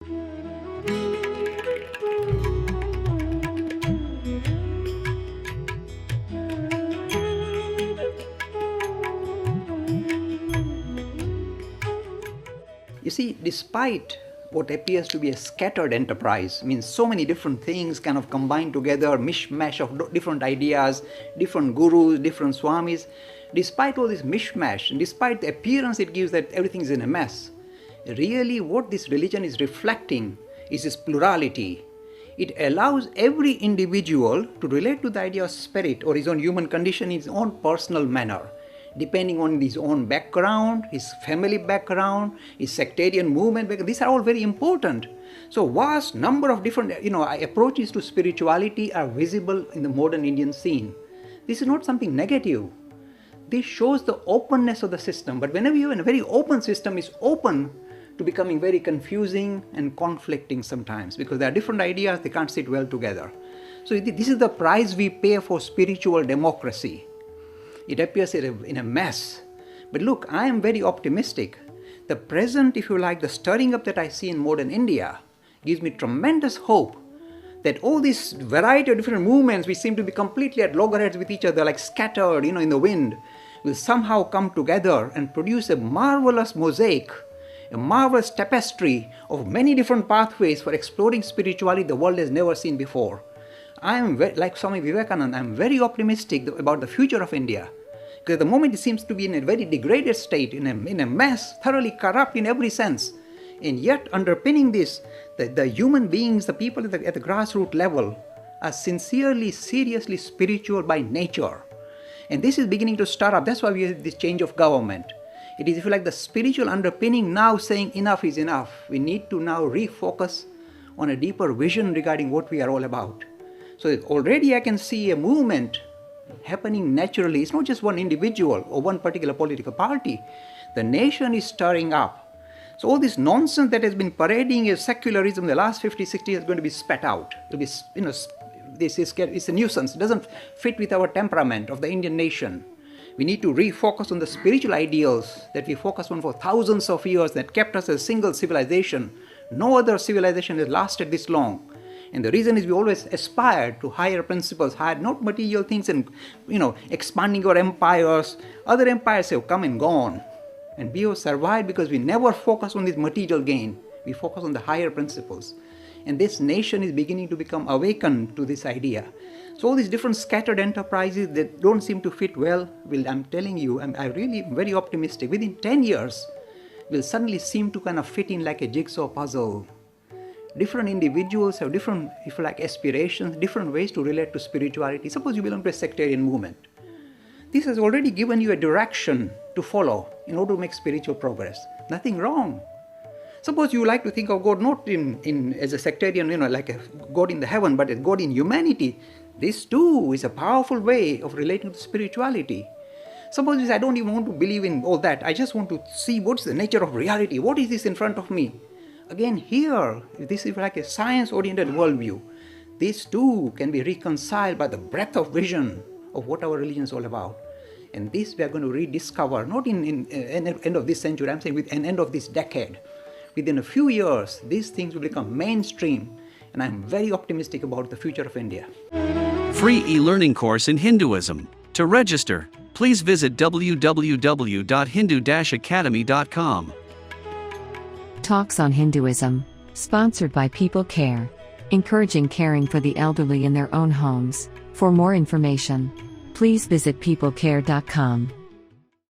You see, despite what appears to be a scattered enterprise, means so many different things kind of combined together, mishmash of different ideas, different gurus, different swamis, despite all this mishmash, and despite the appearance it gives that everything is in a mess, really what this religion is reflecting is this plurality. It allows every individual to relate to the idea of spirit or his own human condition in his own personal manner, depending on his own background, his family background, his sectarian movement background. These are all very important. So vast number of different approaches to spirituality are visible in the modern Indian scene. This is not something negative. This shows the openness of the system. But whenever you have a very open system, is open to becoming very confusing and conflicting sometimes, because there are different ideas, they can't sit well together. So this is the price we pay for spiritual democracy. It appears in a mess. But look, I am very optimistic. The present, if you like, the stirring up that I see in modern India gives me tremendous hope that all this variety of different movements which seem to be completely at loggerheads with each other, like scattered, in the wind, will somehow come together and produce a marvelous mosaic, a marvelous tapestry of many different pathways for exploring spirituality the world has never seen before. I am, like Swami Vivekananda, I am very optimistic about the future of India. Because at the moment it seems to be in a very degraded state, in a mess, thoroughly corrupt in every sense. And yet underpinning this, the human beings, the people at the grassroots level, are sincerely, seriously spiritual by nature. And this is beginning to stir up. That's why we have this change of government. It is, if you like, the spiritual underpinning now saying enough is enough. We need to now refocus on a deeper vision regarding what we are all about. So already I can see a movement happening naturally. It's not just one individual or one particular political party. The nation is stirring up. So all this nonsense that has been parading as secularism the last 50, 60 years is going to be spat out. It'll be, it's a nuisance. It doesn't fit with our temperament of the Indian nation. We need to refocus on the spiritual ideals that we focused on for thousands of years that kept us as a single civilization. No other civilization has lasted this long. And the reason is we always aspired to higher principles, higher, not material things and, expanding our empires. Other empires have come and gone. And we have survived because we never focus on this material gain. We focus on the higher principles. And this nation is beginning to become awakened to this idea. So all these different scattered enterprises that don't seem to fit well, I'm telling you, I really am very optimistic. Within 10 years, will suddenly seem to kind of fit in like a jigsaw puzzle. Different individuals have different, if you like, aspirations, different ways to relate to spirituality. Suppose you belong to a sectarian movement. This has already given you a direction to follow in order to make spiritual progress. Nothing wrong. Suppose you like to think of God not in as a sectarian, like a God in the heaven, but a God in humanity. This too is a powerful way of relating to spirituality. Suppose I don't even want to believe in all that. I just want to see what's the nature of reality. What is this in front of me? Again, here, this is like a science-oriented worldview. These two can be reconciled by the breadth of vision of what our religion is all about. And this we are going to rediscover, not in end of this century, I'm saying with an end of this decade. Within a few years, these things will become mainstream, and I'm very optimistic about the future of India. Free e-learning course in Hinduism. To register, please visit www.hindu-academy.com. Talks on Hinduism, sponsored by People Care, encouraging caring for the elderly in their own homes. For more information, please visit peoplecare.com.